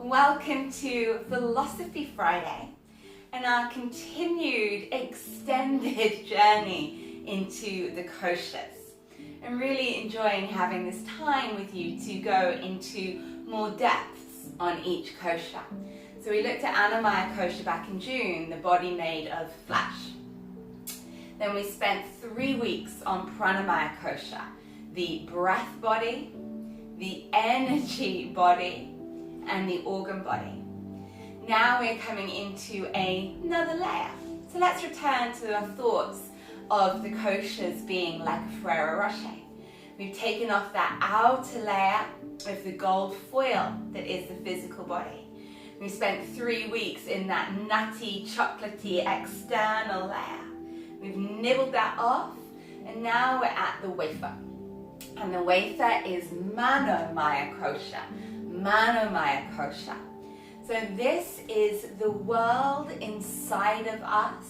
Welcome to Philosophy Friday and our continued extended journey into the koshas. I'm really enjoying having this time with you to go into more depths on each kosha. So we looked at Manomaya Kosha back in June, the body made of flesh. Then we spent 3 weeks on Pranamaya Kosha, the breath body, the energy body, and the organ body. Now we're coming into another layer. So let's return to our thoughts of the koshas being like a Ferrero Rocher. We've taken off that outer layer of the gold foil that is the physical body. We spent 3 weeks in that nutty, chocolatey external layer. We've nibbled that off, and now we're at the wafer. And the wafer is Manomaya Kosha. Manomaya Kosha. So this is the world inside of us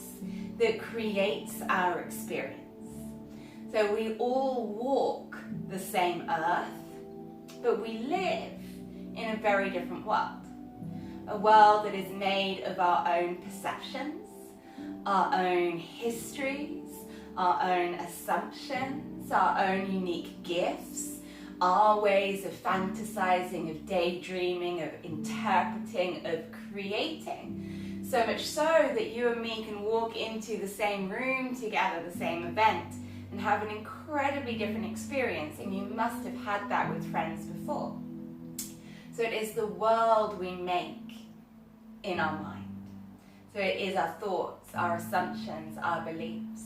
that creates our experience. So we all walk the same earth, but we live in a very different world. A world that is made of our own perceptions, our own histories, our own assumptions, our own unique gifts, our ways of fantasizing, of daydreaming, of interpreting, of creating. So much so that you and me can walk into the same room together, the same event, and have an incredibly different experience, and you must have had that with friends before. So it is the world we make in our mind. So it is our thoughts, our assumptions, our beliefs.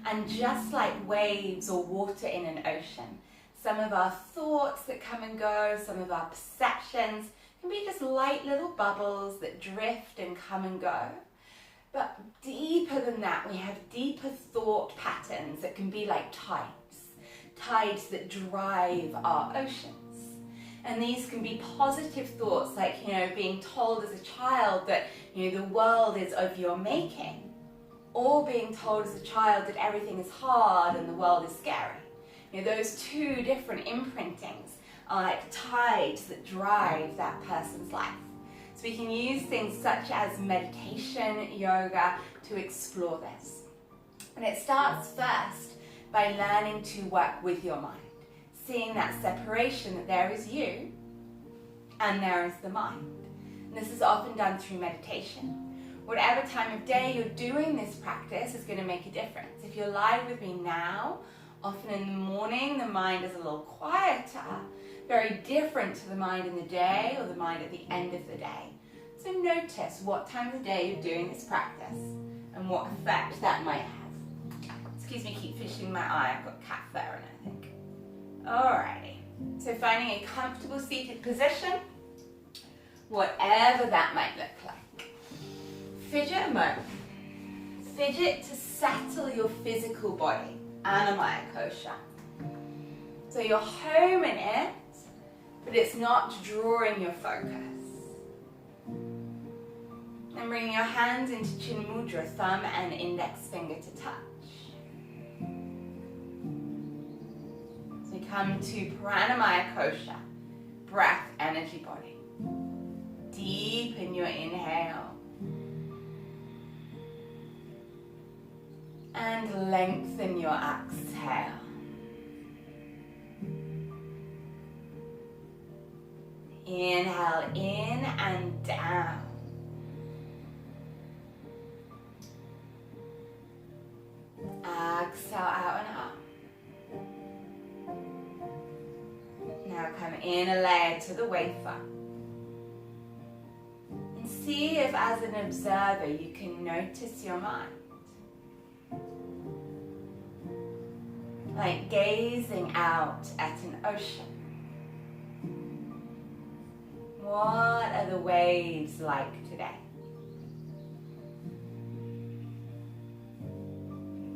And just like waves or water in an ocean, some of our thoughts that come and go, some of our perceptions can be just light little bubbles that drift and come and go. But deeper than that, we have deeper thought patterns that can be like tides that drive our oceans. And these can be positive thoughts like, being told as a child that, the world is of your making, or being told as a child that everything is hard and the world is scary. Those two different imprintings are like tides that drive that person's life. So we can use things such as meditation, yoga to explore this. And it starts first by learning to work with your mind, seeing that separation that there is you and there is the mind. And this is often done through meditation. Whatever time of day you're doing this practice is going to make a difference. If you're live with me now, often in the morning the mind is a little quieter, very different to the mind in the day or the mind at the end of the day. So notice what time of the day you're doing this practice and what effect that might have. Excuse me, keep fishing my eye, I've got cat fur in it, I think. Alrighty, so finding a comfortable seated position, whatever that might look like. Fidget a moment. Fidget to settle your physical body, Manomaya Kosha. So you're home in it, but it's not drawing your focus. And bringing your hands into Chin Mudra, thumb and index finger to touch. So we come to Pranamaya Kosha, breath, energy body. Deepen your inhale. And lengthen your exhale. Inhale in and down. Exhale out and up. Now come in a layer to the wafer. And see if as an observer you can notice your mind. Like gazing out at an ocean. What are the waves like today?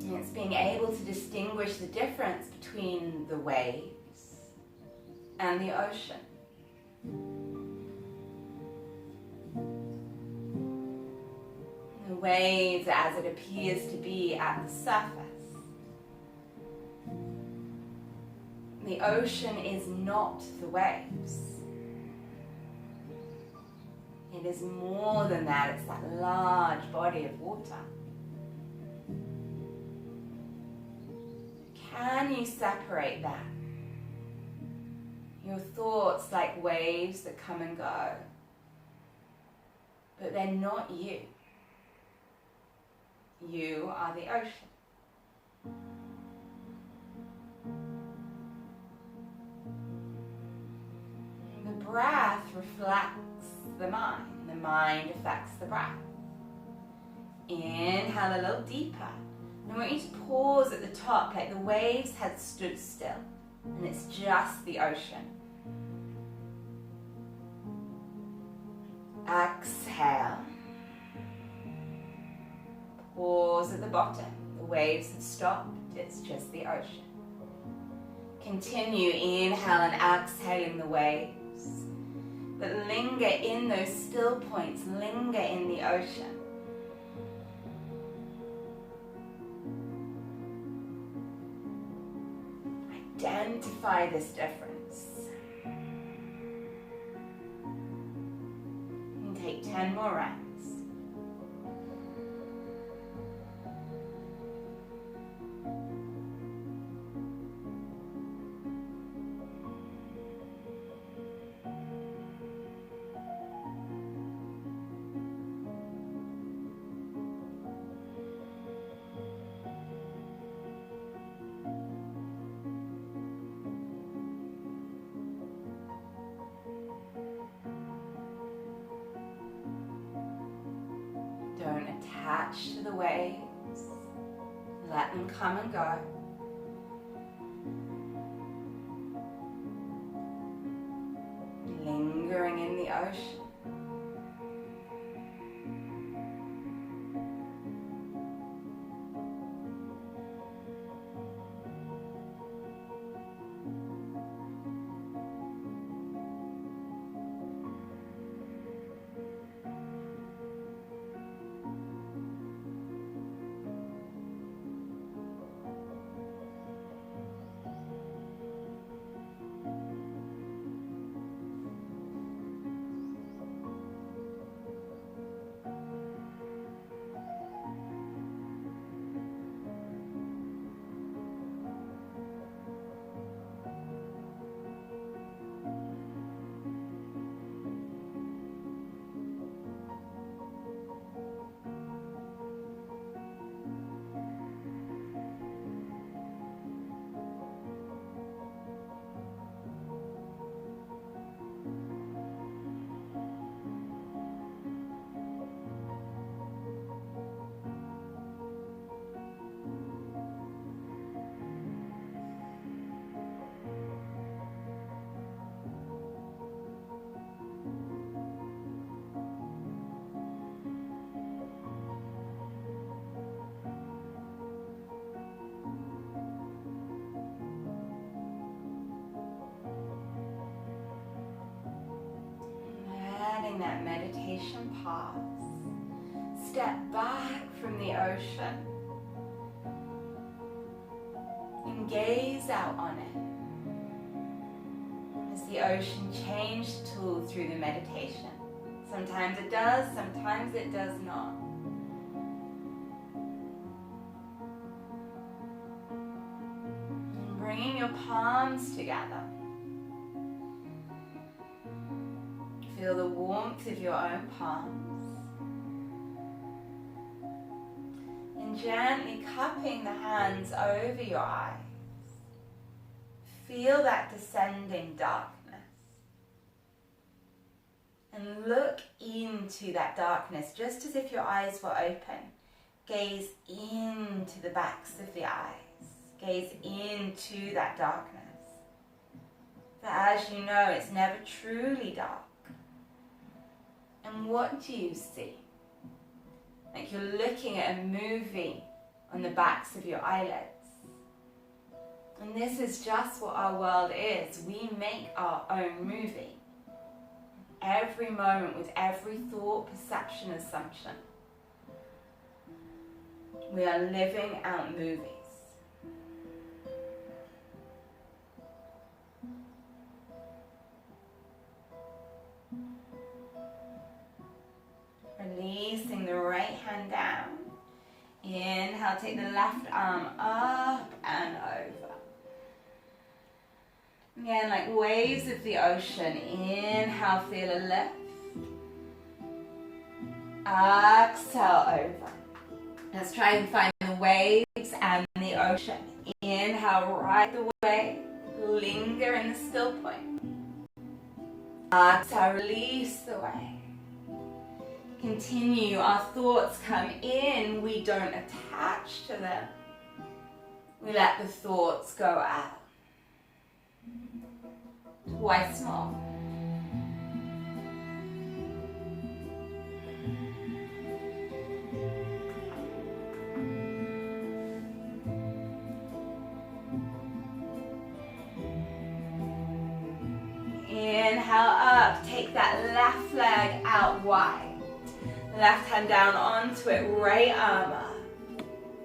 And it's being able to distinguish the difference between the waves and the ocean. The waves as it appears to be at the surface. The ocean is not the waves. It is more than that. It's that large body of water. Can you separate that? Your thoughts like waves that come and go, but they're not you. You are the ocean. The breath reflects the mind affects the breath. Inhale a little deeper. I want you to pause at the top like the waves had stood still and it's just the ocean. Exhale. Pause at the bottom. The waves have stopped. It's just the ocean. Continue inhale and exhaling the waves. But linger in those still points. Linger in the ocean. Identify this difference. And take 10 more rounds. Don't attach to the waves. Let them come and go. Lingering in the ocean. That meditation pass. Step back from the ocean and gaze out on it as the ocean changed tool through the meditation. Sometimes it does, sometimes it does not. And bringing your palms together. Feel the warmth of your own palms. And gently cupping the hands over your eyes. Feel that descending darkness. And look into that darkness just as if your eyes were open. Gaze into the backs of the eyes. Gaze into that darkness. For as you know, it's never truly dark. And what do you see? Like you're looking at a movie on the backs of your eyelids. And this is just what our world is. We make our own movie. Every moment with every thought, perception, assumption. We are living out movies. Releasing the right hand down. Inhale, take the left arm up and over. Again, like waves of the ocean. Inhale, feel a lift. Exhale, over. Let's try and find the waves and the ocean. Inhale, ride the wave. Linger in the still point. Exhale, release the wave. Continue. Our thoughts come in. We don't attach to them. We let the thoughts go out. Twice more. Inhale up, take that left leg out wide. Left hand down onto it, right arm up.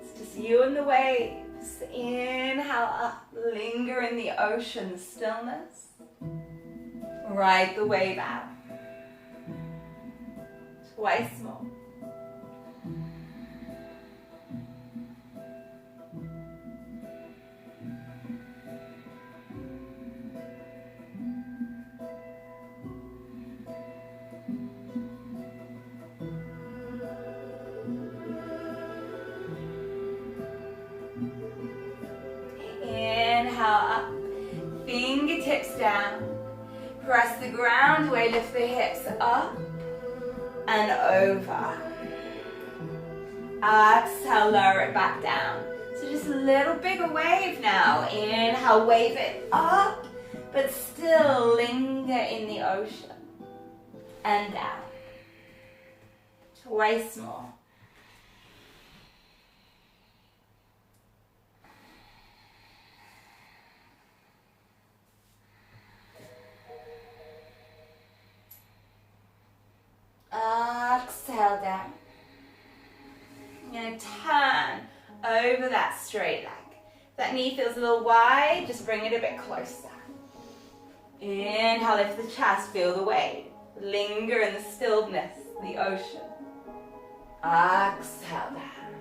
It's just you and the waves. Inhale up, linger in the ocean stillness. Ride the wave out. Twice more. Inhale up, fingertips down. Press the ground away, lift the hips up and over. Exhale, lower it back down. So just a little bigger wave now. Inhale, wave it up, but still linger in the ocean. And down. Twice more. Exhale down. You're going to turn over that straight leg. If that knee feels a little wide, just bring it a bit closer. Inhale, lift the chest, feel the wave. Linger in the stillness, the ocean. Exhale down.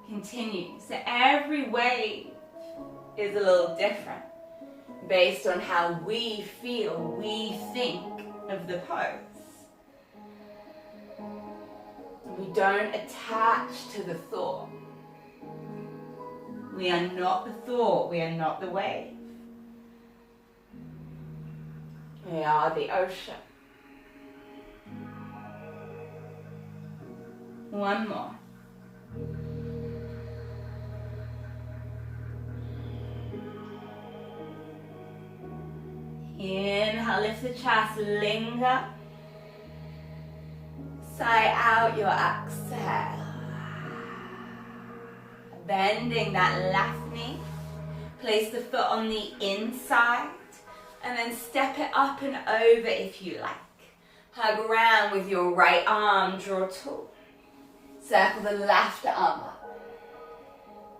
Continue. So every wave is a little different based on how we feel, we think of the pose. We don't attach to the thought. We are not the thought, we are not the wave. We are the ocean. One more. Inhale, lift the chest, linger. Sigh out your exhale. Bending that left knee. Place the foot on the inside. And then step it up and over if you like. Hug around with your right arm, draw tall. Circle the left arm up.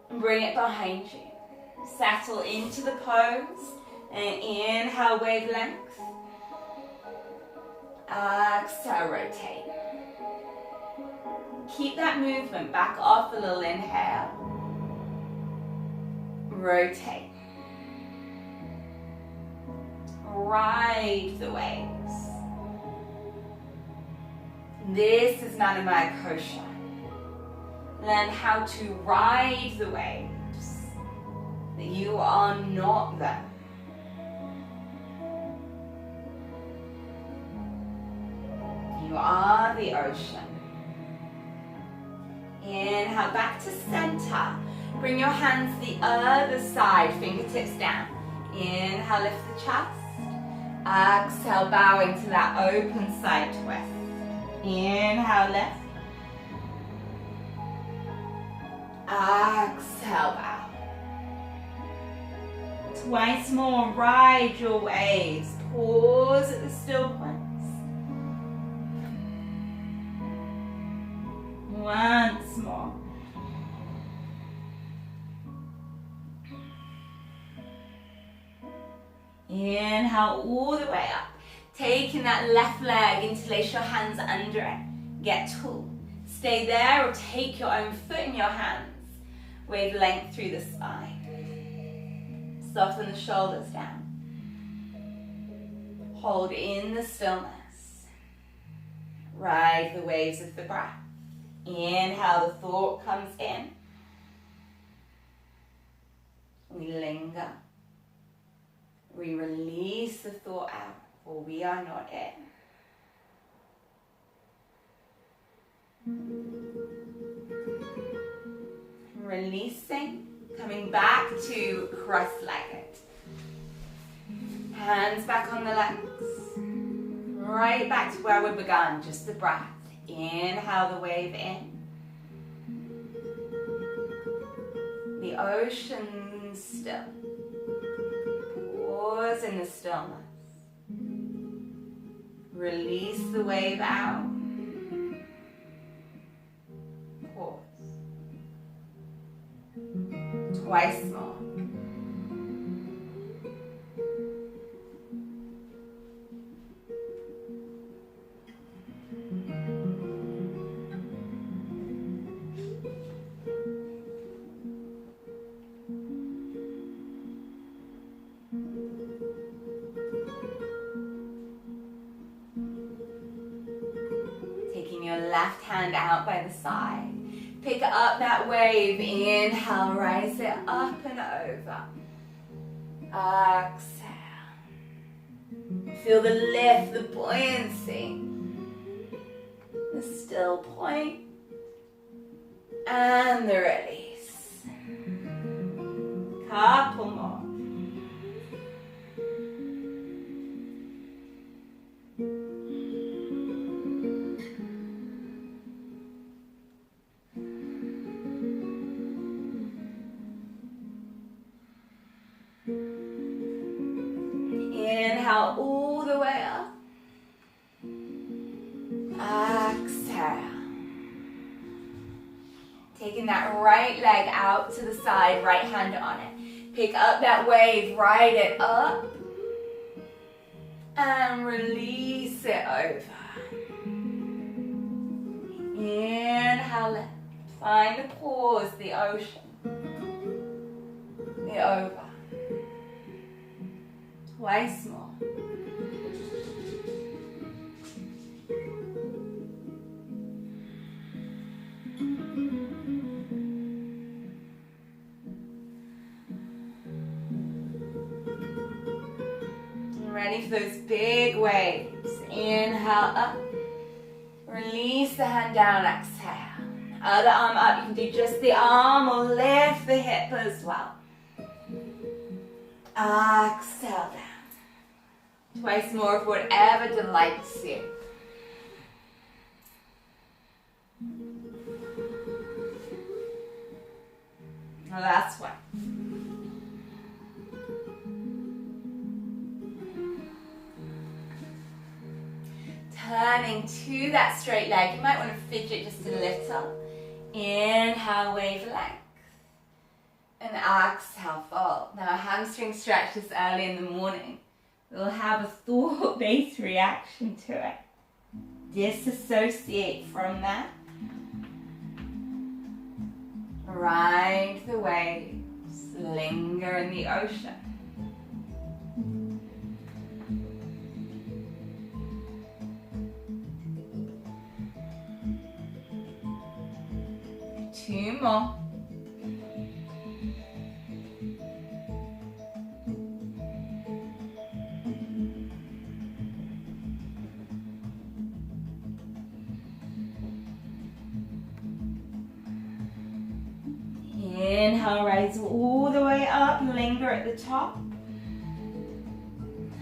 And bring it behind you. Settle into the pose. And inhale, wavelength. Exhale, rotate. Keep that movement back off a little inhale. Rotate. Ride the waves. This is Manomaya Kosha. Learn how to ride the waves. That you are not them. You are the ocean. Inhale, back to center. Bring your hands to the other side, fingertips down. Inhale, lift the chest. Exhale, bowing to that open side twist. Inhale, lift. Exhale, bow. Twice more, ride your waves. Pause at the still points. Once more. Inhale all the way up. Taking that left leg, interlace your hands under it. Get tall. Stay there or take your own foot in your hands. Wave length through the spine. Soften the shoulders down. Hold in the stillness. Ride the waves of the breath. Inhale, the thought comes in. We linger. We release the thought out, for we are not it. Releasing, coming back to cross-legged. Hands back on the legs. Right back to where we began, just the breath. Inhale the wave in. The ocean still. Pause in the stillness. Release the wave out. Pause. Twice more. Left hand out by the side. Pick up that wave. Inhale, rise it up and over. Exhale. Feel the lift, the buoyancy. The still point. And the release. Couple more. Inhale all the way up. Exhale. Taking that right leg out to the side, right hand on it. Pick up that wave, ride it up. And release it over. Inhale, lift. Find the pause, the ocean. The over. Twice more. Ready for those big waves. Inhale up. Release the hand down, exhale. Other arm up, you can do just the arm or lift the hip as well. Exhale down. Twice more of whatever delights you. Last one. Turning to that straight leg. You might want to fidget just a little. Inhale, wave length. And exhale, fold. Now a hamstring stretch this early in the morning. We'll have a thought-based reaction to it. Disassociate from that. Ride the waves. Linger in the ocean. Two more. Inhale, rise all the way up, linger at the top.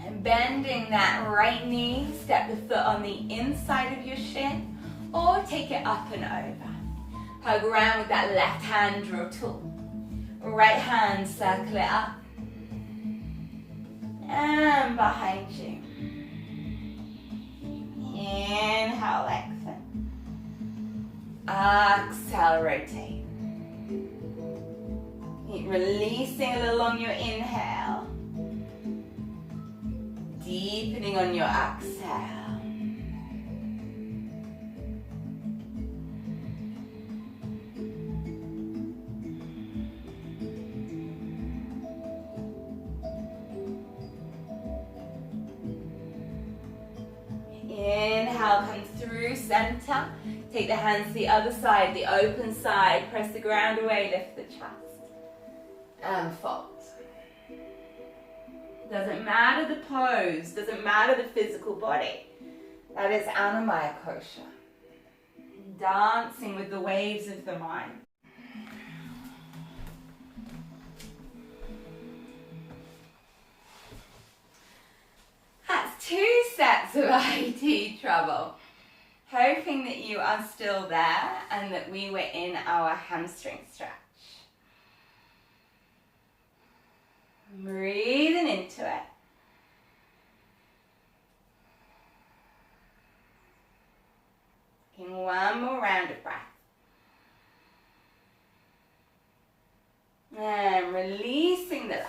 And bending that right knee, step the foot on the inside of your shin, or take it up and over. Hug around with that left hand, draw tall. Right hand, circle it up. And behind you. Inhale, lengthen. Exhale, rotate. Keep releasing a little on your inhale. Deepening on your exhale. exhale. Inhale, come through center. Take the hands to the other side, the open side. Press the ground away, lift the chest. And fold. Doesn't matter the pose, doesn't matter the physical body. That is Manomaya Kosha. Dancing with the waves of the mind. That's 2 sets of IT trouble. Hoping that you are still there and that we were in our hamstring stretch. Breathing into it. Taking one more round of breath. And releasing the leg.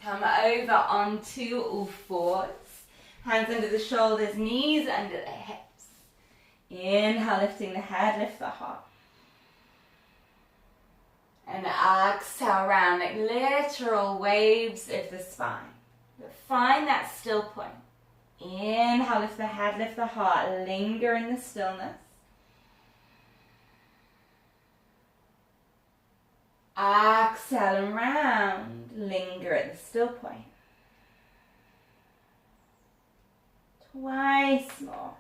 Come over onto all fours. Hands under the shoulders, knees under the hips. Inhale, lifting the head, lift the heart. And exhale round like literal waves of the spine. But find that still point. Inhale, lift the head, lift the heart. Linger in the stillness. Exhale and round. Linger at the still point. Twice more.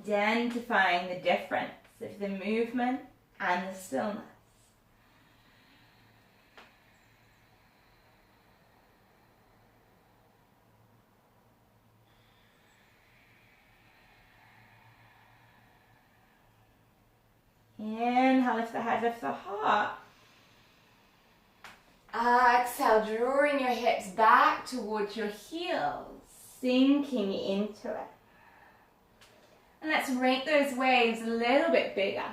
Identifying the difference of the movement and the stillness. Inhale, lift the head, lift the heart. Exhale, drawing your hips back towards your heels, sinking into it. And let's make those waves a little bit bigger.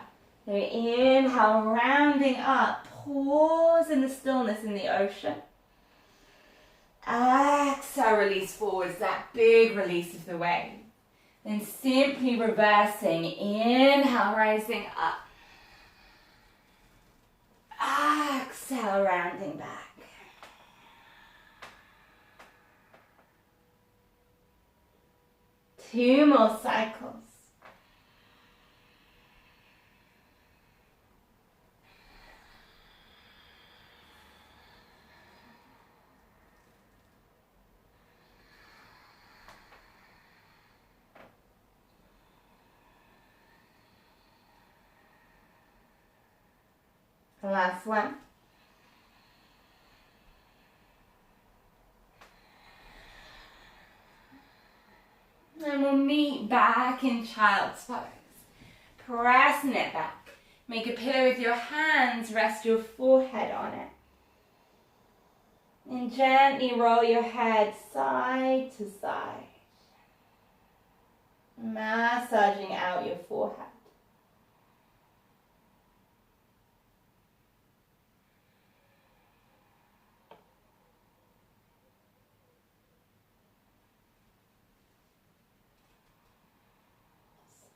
So inhale, rounding up, pause in the stillness in the ocean. Exhale, release forwards, that big release of the wave. Then simply reversing, inhale, rising up. Exhale, rounding back. Two more cycles. The last one. And we'll meet back in child's pose. Pressing it back. Make a pillow with your hands, rest your forehead on it. And gently roll your head side to side. Massaging out your forehead.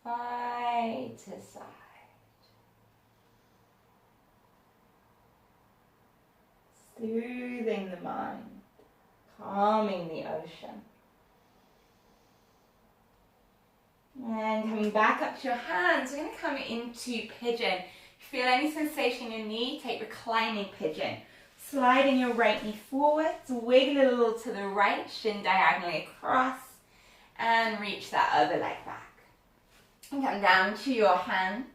Side to side. Soothing the mind, calming the ocean. And coming back up to your hands, we're going to come into pigeon. If you feel any sensation in your knee, take reclining pigeon. Sliding your right knee forwards, wiggle a little to the right, shin diagonally across, and reach that other leg back. And come down to your hands.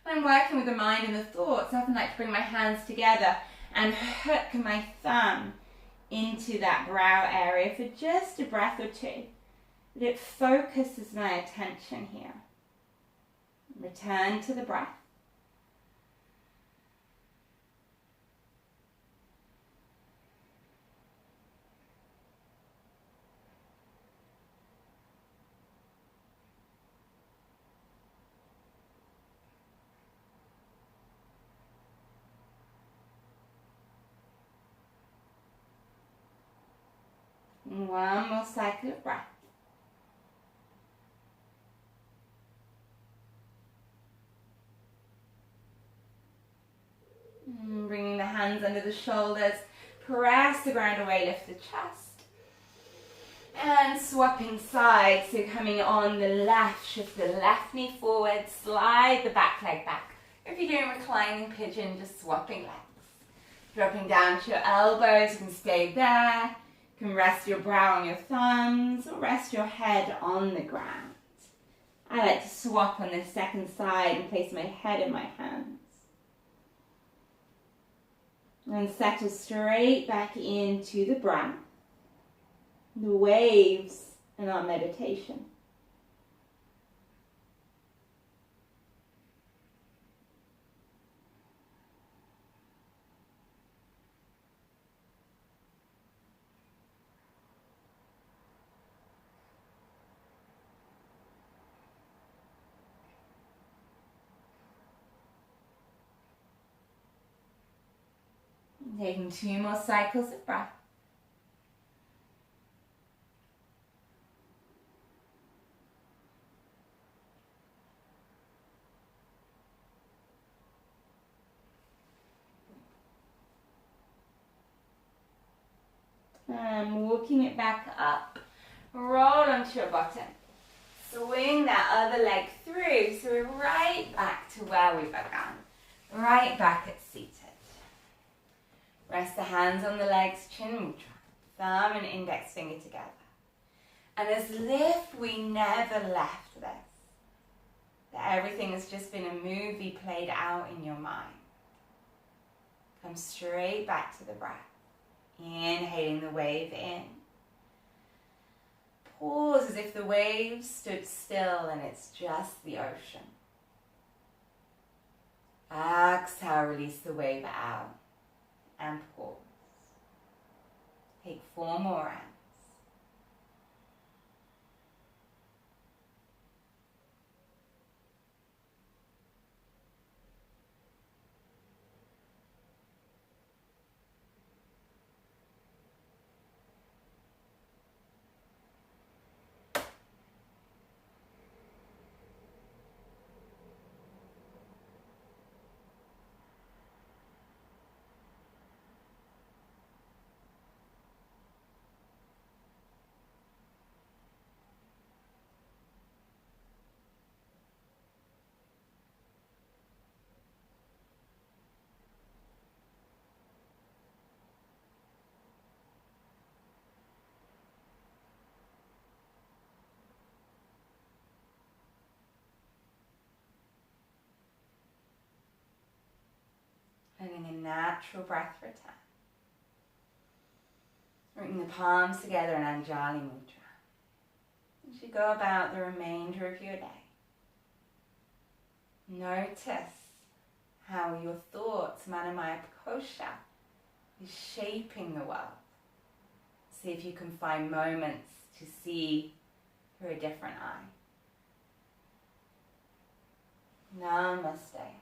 When I'm working with the mind and the thoughts, I often like to bring my hands together and hook my thumb into that brow area for just a breath or two. But it focuses my attention here. Return to the breath. One more cycle of breath. Bringing the hands under the shoulders, press the ground away, lift the chest. And swapping sides, so coming on the left, shift the left knee forward, slide the back leg back. If you're doing reclining pigeon, just swapping legs. Dropping down to your elbows, you can stay there. You can rest your brow on your thumbs, or rest your head on the ground. I like to swap on the second side and place my head in my hands. And settle straight back into the breath, the waves in our meditation. Taking 2 more cycles of breath. And walking it back up, roll onto your bottom. Swing that other leg through, so we're right back to where we began. Right back at seated. Rest the hands on the legs, chin mudra, thumb and index finger together. And as if we never left this, that everything has just been a movie played out in your mind. Come straight back to the breath. Inhaling the wave in. Pause as if the waves stood still and it's just the ocean. Exhale, release the wave out. And pause. Take 4 more rounds. Letting a natural breath return. Bring the palms together in Anjali Mudra. As you go about the remainder of your day, notice how your thoughts, Manomaya Kosha, is shaping the world. See if you can find moments to see through a different eye. Namaste.